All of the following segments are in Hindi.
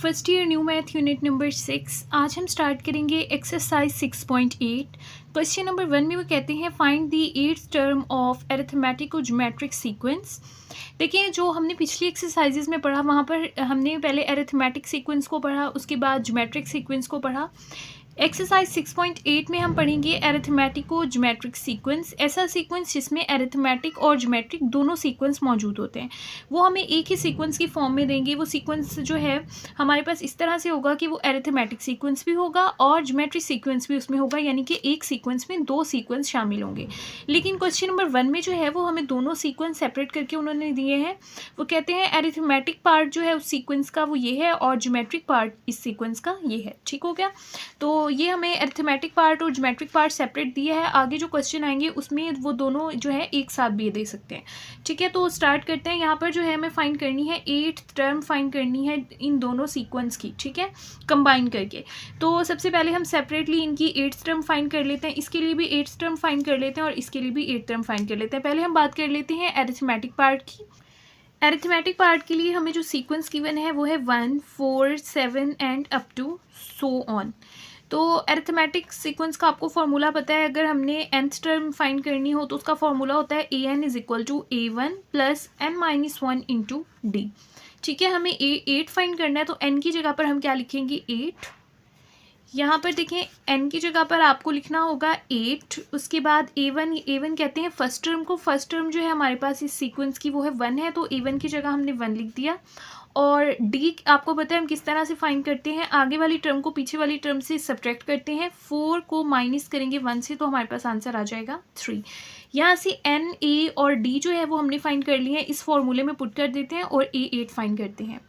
First year new math unit number 6। आज हम स्टार्ट करेंगे एक्सरसाइज 6.8। क्वेश्चन नंबर 1 में वो कहते हैं find the eighth term of arithmetic और ज्योमेट्रिक सीक्वेंस। देखिए, जो हमने पिछली एक्सरसाइजेज में पढ़ा वहाँ पर हमने पहले अरिथमेटिक सीक्वेंस को पढ़ा, उसके बाद ज्योमेट्रिक सीक्वेंस को पढ़ा। एक्सरसाइज 6.8 में हम पढ़ेंगे अरिथमेटिक और ज्योमेट्रिक सीक्वेंस। ऐसा सीक्वेंस जिसमें अरिथमेटिक और ज्योमेट्रिक दोनों सीक्वेंस मौजूद होते हैं। वो हमें एक ही सीक्वेंस की फॉर्म में देंगे। वो सीक्वेंस जो है हमारे पास इस तरह से होगा कि वो अरिथमेटिक सीक्वेंस भी होगा और ज्योमेट्रिक सीक्वेंस भी उसमें होगा, यानी कि एक सीक्वेंस में दो सीक्वेंस शामिल होंगे। लेकिन क्वेश्चन नंबर 1 में जो है वो हमें दोनों सीक्वेंस सेपरेट करके उन्होंने दिए हैं। वो कहते हैं अरिथमेटिक पार्ट जो है उस सीक्वेंस का वो ये है और ज्योमेट्रिक पार्ट इस सीक्वेंस का ये है। ठीक हो गया? तो ये हमें अरिथमेटिक पार्ट और ज्योमेट्रिक पार्ट सेपरेट दिया है। आगे जो क्वेश्चन आएंगे उसमें वो दोनों जो है एक साथ भी दे सकते हैं। ठीक है, तो स्टार्ट करते हैं। यहाँ पर जो है हमें फाइंड करनी है एट्थ टर्म फाइंड करनी है इन दोनों सीक्वेंस की। ठीक है, कंबाइन करके। तो सबसे पहले हम सेपरेटली इनकी एट्थ टर्म फाइंड कर लेते हैं। इसके लिए भी एट्थ टर्म फाइंड कर लेते हैं और इसके लिए भी एट्थ टर्म फाइंड कर लेते हैं। पहले हम बात कर लेते हैं अरिथमेटिक पार्ट की। अरिथमेटिक पार्ट के लिए हमें जो सीक्वेंस गिवन है वो है 1, 4, 7 and up to so on. तो अरिथमेटिक सीक्वेंस का आपको फॉर्मूला पता है। अगर हमने nth टर्म फाइंड करनी हो तो उसका फॉर्मूला होता है an is equal to a1 plus n-1 into D. ठीक है, हमें 8 फाइंड करना है तो n की जगह पर हम क्या लिखेंगे 8। यहाँ पर देखें n की जगह पर आपको लिखना होगा 8। उसके बाद a1 कहते हैं फर्स्ट टर्म को। फर्स्ट टर्म जो है हमारे पास इस सीक्वेंस की वो है 1 है, तो a1 की जगह हमने 1 लिख दिया। और डी आपको पता है हम किस तरह से फाइंड करते हैं। आगे वाली टर्म को पीछे वाली टर्म से सब्ट्रैक्ट करते हैं। 4 को माइनस करेंगे 1 से तो हमारे पास आंसर आ जाएगा 3। यहाँ से एन, ए और डी जो है वो हमने फाइंड कर लिए हैं। इस फॉर्मूले में पुट कर देते हैं और a8 फाइंड करते हैं।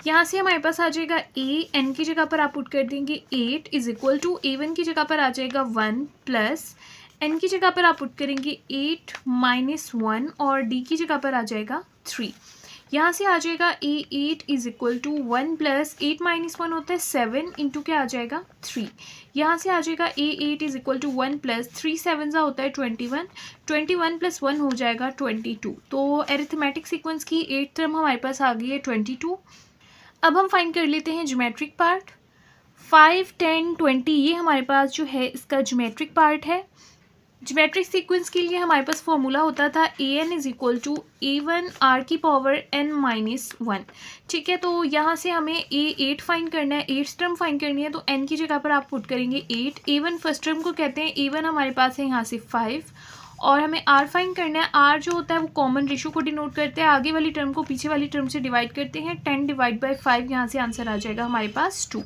यहाँ से हमारे पास आ जाएगा ए, एन की जगह पर आप पुट कर देंगे 8 इज इक्वल टू a1 की जगह पर आ जाएगा 1 प्लस एन की जगह पर आप पुट करेंगे 8 माइनस 1 और डी की जगह पर आ जाएगा 3। यहाँ से आ जाएगा a8 is equal to 1 plus 8 minus 1 होता है 7 इंटू क्या आ जाएगा 3। यहाँ से आ जाएगा a8 is equal to 1 plus 3 7 सा होता है 21। 21 प्लस 1 हो जाएगा 22। तो अरिथमेटिक सीक्वेंस की 8th टर्म हमारे पास आ गई है 22। अब हम फाइंड कर लेते हैं ज्योमेट्रिक पार्ट। 5, 10, 20 ये हमारे पास जो है इसका ज्योमेट्रिक पार्ट है। ज्योमेट्रिक सीक्वेंस के लिए हमारे पास फॉर्मूला होता था an is equal to a1 r की पावर n-1। ठीक है, तो यहाँ से हमें a8 फाइंड करना है, 8th टर्म फाइंड करनी है। तो n की जगह पर आप पुट करेंगे 8। a1 फर्स्ट टर्म को कहते हैं, a1 हमारे पास है यहाँ से 5 और हमें r फाइंड करना है। r जो होता है वो कॉमन रेशियो को डिनोट करते हैं। आगे वाली टर्म को पीछे वाली टर्म से डिवाइड करते हैं। 10 डिवाइड बाई 5 यहाँ से आंसर आ जाएगा हमारे पास 2।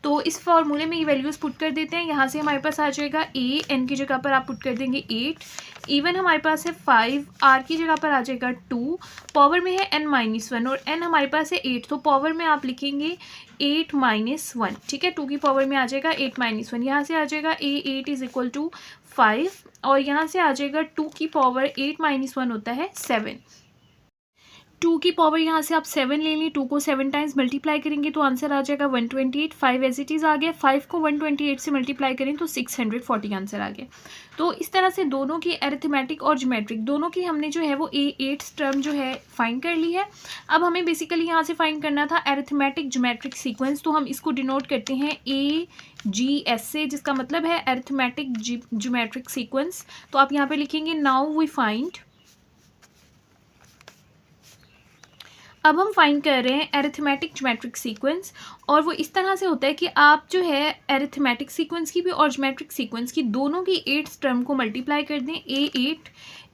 तो इस फॉर्मूले में ये वैल्यूज़ पुट कर देते हैं। यहाँ से हमारे पास आ जाएगा a, n की जगह पर आप पुट कर देंगे 8। a1 हमारे पास है 5, r की जगह पर आ जाएगा 2, पावर में है n-1 और n हमारे पास है 8, तो पावर में आप लिखेंगे 8-1। ठीक है, 2 की पावर में आ जाएगा 8-1। यहाँ से आ जाएगा a8 इज इक्वल टू 5 और यहाँ से आ जाएगा 2 की पावर 8-1 होता है 7। 2 की पावर यहाँ से आप 7 ले लें। 2 को 7 टाइम्स मल्टीप्लाई करेंगे तो आंसर आ जाएगा 128। 5 एज इट इज़ आ गया। 5 को 128 से मल्टीप्लाई करें तो 640 आंसर आ गया। तो इस तरह से दोनों की अरिथमेटिक और ज्योमेट्रिक दोनों की हमने जो है वो a8 टर्म जो है फाइंड कर ली है। अब हमें बेसिकली यहाँ से फाइंड करना था अरिथमेटिक ज्योमेट्रिक सीक्वेंस, तो हम इसको डिनोट करते हैं AGS से, जिसका मतलब है अरिथमेटिक ज्योमेट्रिक सीक्वेंस। तो आप यहाँ पर लिखेंगे नाउ वी फाइंड। अब हम फाइंड कर रहे हैं अरिथमेटिक ज्योमेट्रिक सीक्वेंस और वो इस तरह से होता है कि आप जो है अरिथमेटिक सीक्वेंस की भी और ज्योमेट्रिक सीक्वेंस की दोनों की 8th टर्म को मल्टीप्लाई कर दें।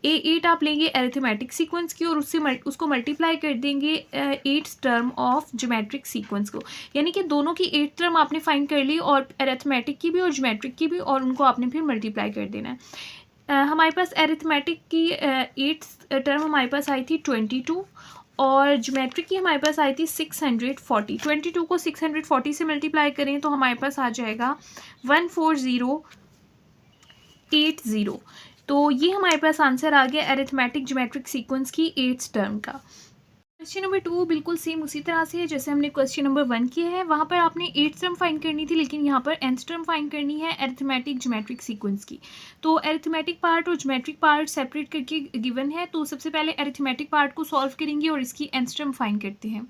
a8 आप लेंगे अरिथमेटिक सीक्वेंस की और उसको मल्टीप्लाई कर देंगे 8th term of geometric sequence को, यानी कि दोनों की 8th टर्म आपने फाइंड कर ली और अरिथमेटिक की भी और ज्योमेट्रिक की भी, और उनको आपने फिर मल्टीप्लाई कर देना है। हमारे पास अरिथमेटिक की 8th टर्म हमारे पास आई थी 22 और ज्योमेट्रिक की हमारे पास आई थी 640। 22 को 640 से मल्टीप्लाई करें तो हमारे पास आ जाएगा 14080। तो ये हमारे पास आंसर आ गया अरिथमेटिक ज्योमेट्रिक सीक्वेंस की 8th टर्म का। क्वेश्चन नंबर 2 बिल्कुल सेम उसी तरह से है जैसे हमने क्वेश्चन नंबर 1 किया है। वहाँ पर आपने 8th टर्म फाइंड करनी थी, लेकिन यहाँ पर nth टर्म फाइंड करनी है अरिथमेटिक ज्योमेट्रिक सीक्वेंस की। तो अरिथमेटिक पार्ट और ज्योमेट्रिक पार्ट सेपरेट करके गिवन है। तो सबसे पहले अरिथमेटिक पार्ट को सॉल्व करेंगे और इसकी nth टर्म फाइंड करते हैं।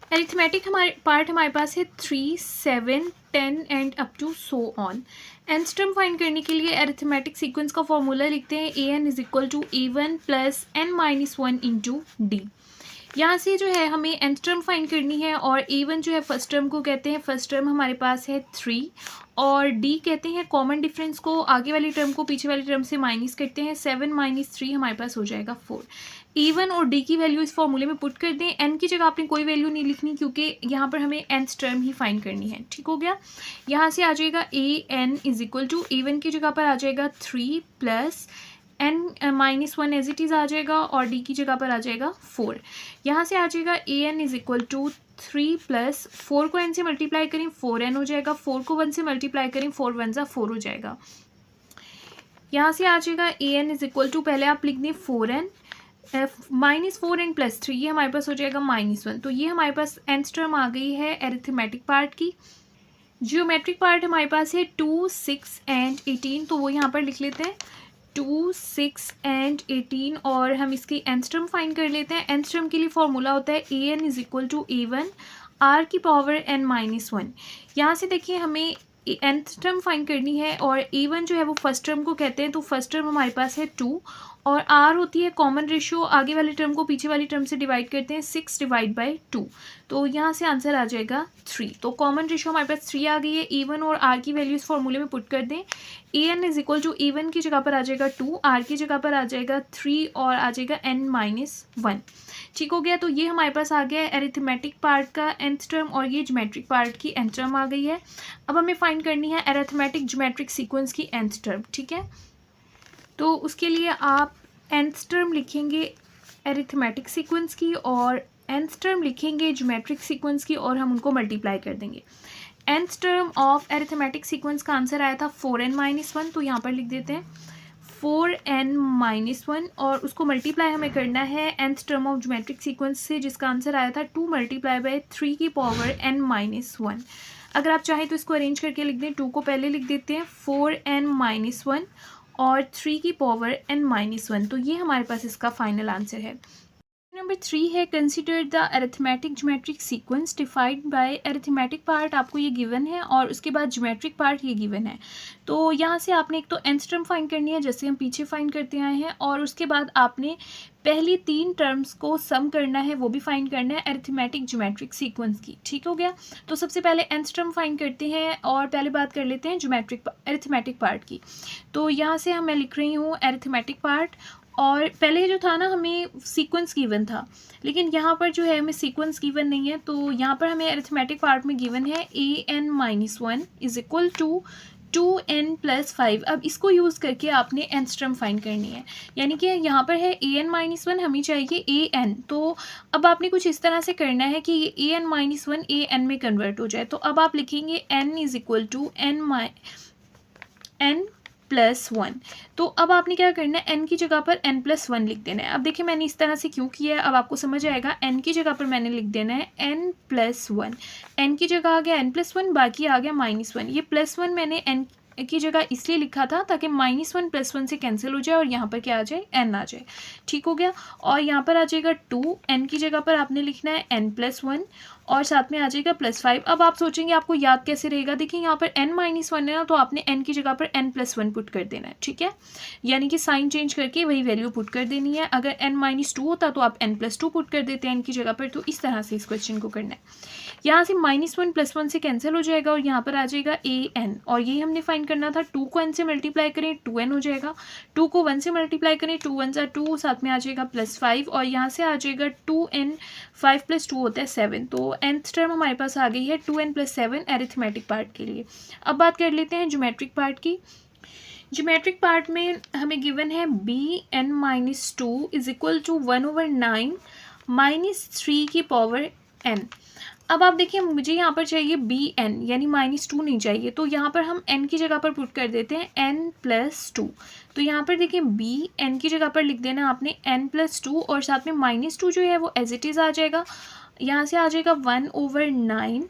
अरिथमेटिक हमारे पास है 3, 7, 10 and up to so on. nth term find करने के लिए अरिथमेटिक सीक्वेंस का फॉर्मूला लिखते हैं an is equal to a1 plus n-1 into D. यहाँ से जो है हमें nth टर्म फाइंड करनी है और a1 जो है फर्स्ट टर्म को कहते हैं, फर्स्ट टर्म हमारे पास है 3 और d कहते हैं कॉमन डिफरेंस को, आगे वाली टर्म को पीछे वाली टर्म से माइनस करते हैं, 7 माइनस 3 हमारे पास हो जाएगा 4। a1 और d की वैल्यू इस फॉर्मूले में पुट कर दें, n की जगह आपने कोई वैल्यू नहीं लिखनी क्योंकि यहाँ पर हमें nth टर्म ही फाइंड करनी है। ठीक हो गया। यहाँ से आ जाएगा an is equal to a1 की जगह पर आ जाएगा 3 plus n-1 as it is आ जाएगा और d की जगह पर आ जाएगा 4। यहाँ से आ जाएगा an is equal to 3 plus 4 को n से मल्टीप्लाई करें 4n हो जाएगा, 4 को 1 से मल्टीप्लाई करें 4 1 जा 4 हो जाएगा। यहाँ से आ जाएगा an इज इक्वल टू, पहले आप लिख दें 4n -4n प्लस 3, ये हमारे पास हो जाएगा -1। तो ये हमारे पास nth टर्म आ गई है अरिथमेटिक पार्ट की। जियोमेट्रिक पार्ट हमारे पास है 2, 6 एंड 18, तो वो यहाँ पर लिख लेते हैं 2, 6 एंड 18 और हम इसकी nth टर्म फाइंड कर लेते हैं। nth टर्म के लिए फॉर्मूला होता है an is equal to a1 r की पावर n-1। यहाँ से देखिए हमें nth टर्म फाइंड करनी है और a1 जो है वो फर्स्ट टर्म को कहते हैं, तो फर्स्ट टर्म हमारे पास है 2 और r होती है कॉमन रेशियो, आगे वाली टर्म को पीछे वाली टर्म से डिवाइड करते हैं 6 डिवाइड बाई 2, तो यहाँ से आंसर आ जाएगा 3। तो कॉमन रेशियो हमारे पास 3 आ गई है। a1 और r की वैल्यू इस फॉर्मूले में पुट कर दें, an is equal to a1 की जगह पर आ जाएगा 2, r की जगह पर आ जाएगा 3 और आ जाएगा n-1। ठीक हो गया। तो ये हमारे पास आ गया है अरिथमेटिक पार्ट का nth टर्म और ये ज्योमेट्रिक पार्ट की nth टर्म आ गई है। अब हमें फाइंड करनी है अरिथमेटिक ज्योमेट्रिक सीक्वेंस की nth टर्म। ठीक है, तो उसके लिए आप nth टर्म लिखेंगे अरिथमेटिक सीक्वेंस की और nth टर्म लिखेंगे ज्योमेट्रिक सीक्वेंस की और हम उनको मल्टीप्लाई कर देंगे। nth term of arithmetic sequence का आंसर आया था 4n-1, तो यहाँ पर लिख देते हैं 4n-1 और उसको मल्टीप्लाई हमें करना है nth term of geometric sequence से जिसका आंसर आया था 2 मल्टीप्लाई बाई 3 की पावर n-1। अगर आप चाहें तो इसको अरेंज करके लिख दें, 2 को पहले लिख देते हैं 4n-1 और 3 की पावर n-1, तो ये हमारे पास इसका फाइनल आंसर है। नंबर 3 है consider the arithmetic geometric sequence defined by arithmetic part, आपको ये गिवन है और उसके बाद ज्योमेट्रिक पार्ट ये गिवन है। तो यहाँ से आपने एक तो nth टर्म फाइंड करनी है जैसे हम पीछे फाइंड करते आए हैं और उसके बाद आपने पहली 3 टर्म्स को सम करना है, वो भी फाइंड करना है अरिथमेटिक ज्योमेट्रिक सीक्वेंस की। ठीक हो गया। तो सबसे पहले nth टर्म फाइंड करते हैं और पहले बात कर लेते हैं ज्योमेट्रिक अरिथमेटिक पार्ट की। तो यहाँ से मैं लिख रही हूँ अरिथमेटिक पार्ट और पहले जो था ना हमें सीक्वेंस गिवन था, लेकिन यहाँ पर जो है हमें सीक्वेंस गिवन नहीं है, तो यहाँ पर हमें अरिथमेटिक पार्ट में गिवन है an-1 is equal to 2n plus 5। अब इसको यूज़ करके आपने nth टर्म फाइंड करनी है, यानी कि यहाँ पर है an-1, हमें चाहिए an। तो अब आपने कुछ इस तरह से करना है कि ये an-1 an में कन्वर्ट हो जाए। तो अब आप लिखेंगे n is equal to n plus 1। तो अब आपने क्या करना है, n की जगह पर n+1 लिख देना है। अब देखिए मैंने इस तरह से क्यों किया है, अब आपको समझ आएगा। n की जगह पर मैंने लिख देना है n+1, n की जगह आ गया n+1, बाकी आ गया -1। ये +1 मैंने n की जगह इसलिए लिखा था ताकि -1 +1 से कैंसिल हो जाए और यहाँ पर क्या आ जाए, n आ जाए। ठीक हो गया। और यहाँ पर आ जाएगा 2, n की जगह पर आपने लिखना है n+1 और साथ में आ जाएगा +5। अब आप सोचेंगे आपको याद कैसे रहेगा, देखिए यहाँ पर n-1 है ना, तो आपने n की जगह पर n+1 पुट कर देना है। ठीक है, यानी कि साइन चेंज करके वही वैल्यू पुट कर देनी है। अगर n-2 होता तो आप n+2 पुट कर देते हैं n की जगह पर। तो इस तरह से इस क्वेश्चन को करना है। यहाँ से -1 +1 से कैंसिल हो जाएगा और यहाँ पर आ जाएगा an और यही हमने फाइंड करना था। 2 को n से मल्टीप्लाई करें 2n हो जाएगा, 2 को 1 से मल्टीप्लाई करें 2 1 जा 2, साथ में आ जाएगा +5 और यहाँ से आ जाएगा 2n, 5 + 2 होता है 7। तो nth टर्म हमारे पास आ गई है 2n + 7 अरिथमेटिक पार्ट के लिए। अब बात कर लेते हैं ज्योमेट्रिक पार्ट की। ज्योमेट्रिक पार्ट में हमें गिवन है bn-2 इज इक्वल टू 1/9 -3 की पावर n। अब आप देखिए मुझे यहाँ पर चाहिए bn यानी -2 नहीं चाहिए, तो यहाँ पर हम n की जगह पर पुट कर देते हैं n+2। तो यहाँ पर देखिए bn की जगह पर लिख देना आपने n+2 और साथ में -2 जो है वो एज इट इज़ आ जाएगा। यहाँ से आ जाएगा 1/9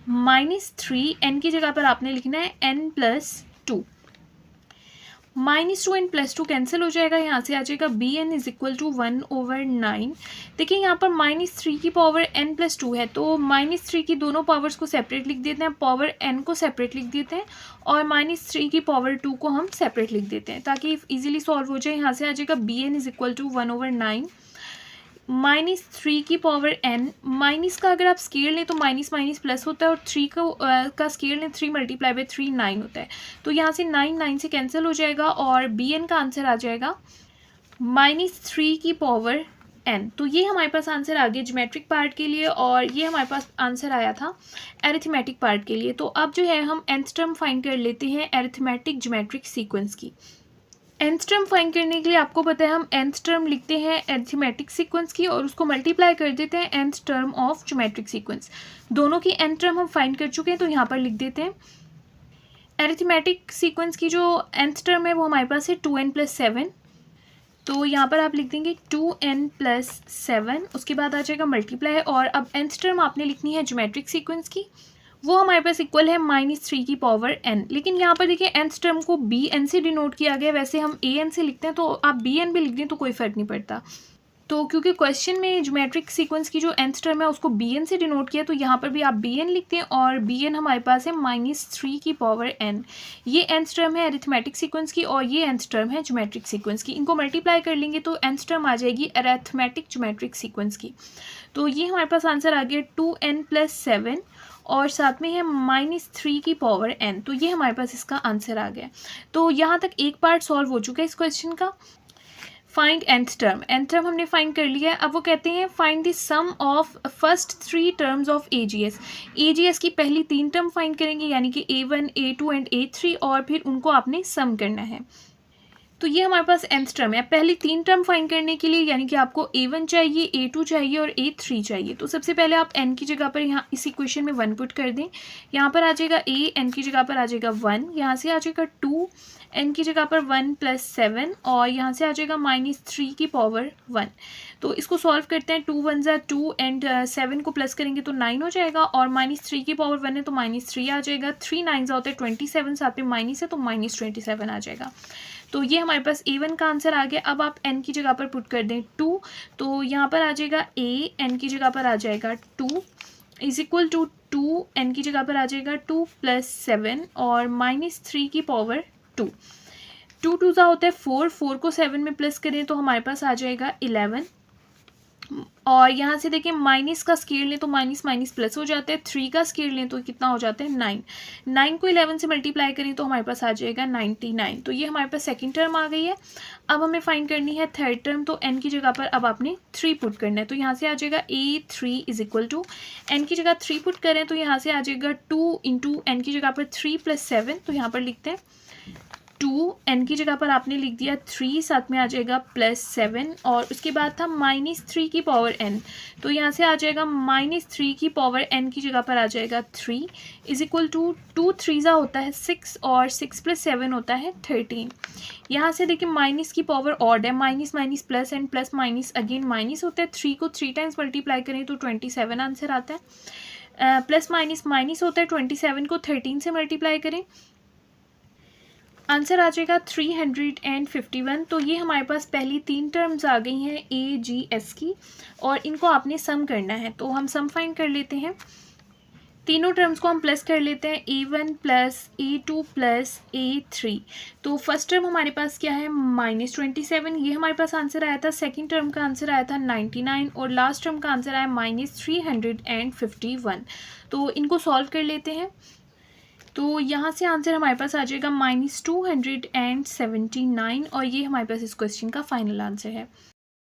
-3, n की जगह पर आपने लिखना है n+2 -2 एंड +2 कैंसिल हो जाएगा, यहाँ से आ जाएगा bn इज इक्वल टू 1/9। देखिए यहाँ पर -3 की पावर n+2 है, तो -3 की दोनों पावर्स को सेपरेट लिख देते हैं, पावर n को सेपरेट लिख देते हैं और -3 की पावर 2 को हम सेपरेट लिख देते हैं ताकि इजीली सॉल्व हो जाए। यहाँ से आ जाएगा bn इज इक्वल टू 1/9 -3 की पावर n। माइनस का अगर आप स्केयर लें तो माइनस माइनस प्लस होता है और 3 का स्केयर लें 3 मल्टीप्लाई बाय 3 9 होता है, तो यहाँ से 9 से कैंसिल हो जाएगा और bn का आंसर आ जाएगा -3 की पावर n। तो ये हमारे पास आंसर आ गया ज्योमेट्रिक पार्ट के लिए और ये हमारे पास आंसर आया था एरिथमेटिक पार्ट के लिए। तो अब जो है हम nth टर्म फाइंड कर लेते हैं एरिथमेटिक ज्योमेट्रिक सीक्वेंस की। nth टर्म फाइंड करने के लिए आपको पता है हम nth टर्म लिखते हैं एरिथमेटिक सीक्वेंस की और उसको मल्टीप्लाई कर देते हैं nth term of geometric sequence. दोनों की nth टर्म हम फाइंड कर चुके हैं, तो यहाँ पर लिख देते हैं एरिथमेटिक सीक्वेंस की जो nth टर्म है वो हमारे पास है 2n + 7। तो यहाँ पर आप लिख देंगे 2n + 7, उसके बाद आ जाएगा मल्टीप्लाई और अब nth टर्म आपने लिखनी है ज्योमेट्रिक सीक्वेंस की, वो हमारे पास इक्वल है -3 की पावर n। लेकिन यहाँ पर देखिए nth टर्म को bn से डिनोट किया गया, वैसे हम an से लिखते हैं, तो आप bn भी लिख दें तो कोई फ़र्क नहीं पड़ता। तो क्योंकि क्वेश्चन में ज्योमेट्रिक सीक्वेंस की जो nth टर्म है उसको bn से डिनोट किया, तो यहाँ पर भी आप bn लिखते हैं और bn हमारे पास है -3 की पावर n। ये nth टर्म है अरिथमेटिक सीक्वेंस की और ये nth टर्म है ज्योमेट्रिक सीक्वेंस की। इनको मल्टीप्लाई कर लेंगे तो nth टर्म आ जाएगी अरिथमेटिक ज्योमेट्रिक सीक्वेंस की। तो ये हमारे पास आंसर आ गया 2n + 7 और साथ में है -3 की पावर n। तो ये हमारे पास इसका आंसर आ गया। तो यहाँ तक एक पार्ट सॉल्व हो चुका है इस क्वेश्चन का। फाइंड nth टर्म हमने फाइंड कर लिया है। अब वो कहते हैं find the sum of first 3 terms of AGS की पहली 3 टर्म फाइंड करेंगे, यानी कि A1 A2 एंड A3 और फिर उनको आपने सम करना है। तो ये हमारे पास nth टर्म है। पहली 3 टर्म फाइंड करने के लिए यानी कि आपको A1 चाहिए, A2 चाहिए और A3 चाहिए। तो सबसे पहले आप n की जगह पर यहाँ इस इक्वेशन में 1 पुट कर दें। यहाँ पर आ जाएगा a, n की जगह पर आ जाएगा 1, यहाँ से आ जाएगा 2, n की जगह पर 1 + 7 और यहाँ से आ जाएगा -3 की पावर 1। तो इसको सॉल्व करते हैं, 2 1 = 2 एंड 7 को प्लस करेंगे तो 9 हो जाएगा और -3 की पावर 1 है तो -3 आ जाएगा। 3 9 होता है 27, साथ में माइनस है तो -27 आ जाएगा। तो ये हमारे पास A1 का आंसर आ गया। अब आप n की जगह पर पुट कर दें 2, तो यहाँ पर आ जाएगा a, n की जगह पर आ जाएगा 2 इज इक्वल टू 2, n की जगह पर आ जाएगा 2 + 7 और -3 की पावर 2। 2 2 होता है 4, 4 को 7 में प्लस करें तो हमारे पास आ जाएगा 11 और यहाँ से देखिए माइनस का स्केयर लें तो माइनस माइनस प्लस हो जाता है, 3 का स्केयर लें तो कितना हो जाता है 9। 9 को 11 से मल्टीप्लाई करें तो हमारे पास आ जाएगा 99। तो ये हमारे पास सेकंड टर्म आ गई है। अब हमें फाइंड करनी है थर्ड टर्म, तो n की जगह पर अब आपने 3 पुट करना है। तो यहाँ से आ जाएगा A3 is equal to n की जगह 3 पुट करें तो यहाँ से आ जाएगा 2 × n की जगह पर 3 + 7, तो यहाँ पर लिखते हैं 2, n की जगह पर आपने लिख दिया 3, साथ में आ जाएगा +7 और उसके बाद था -3 की पावर n, तो यहाँ से आ जाएगा -3 की पावर n की जगह पर आ जाएगा 3 इज इक्वल टू 2 3 होता है 6 और 6 + 7 होता है 13। यहाँ से देखिए माइनस की पावर ऑड है, minus minus plus and plus minus again minus होता है। 3 को 3 टाइम्स मल्टीप्लाई करें तो 27 आंसर आता है। प्लस माइनस माइनस होता है, 27 को 13 से मल्टीप्लाई करें आंसर आ जाएगा 351। तो ये हमारे पास पहली 3 टर्म्स आ गई हैं AGS की और इनको आपने सम करना है। तो हम सम फाइंड कर लेते हैं। तीनों टर्म्स को हम प्लस कर लेते हैं, A1 + A2 + A3। तो फर्स्ट टर्म हमारे पास क्या है -27, ये हमारे पास आंसर आया था। सेकंड टर्म का आंसर आया था 99 और लास्ट टर्म का आंसर आया -351। तो इनको सॉल्व कर लेते हैं। तो यहाँ से आंसर हमारे पास आ जाएगा -279 और ये हमारे पास इस क्वेश्चन का फाइनल आंसर है।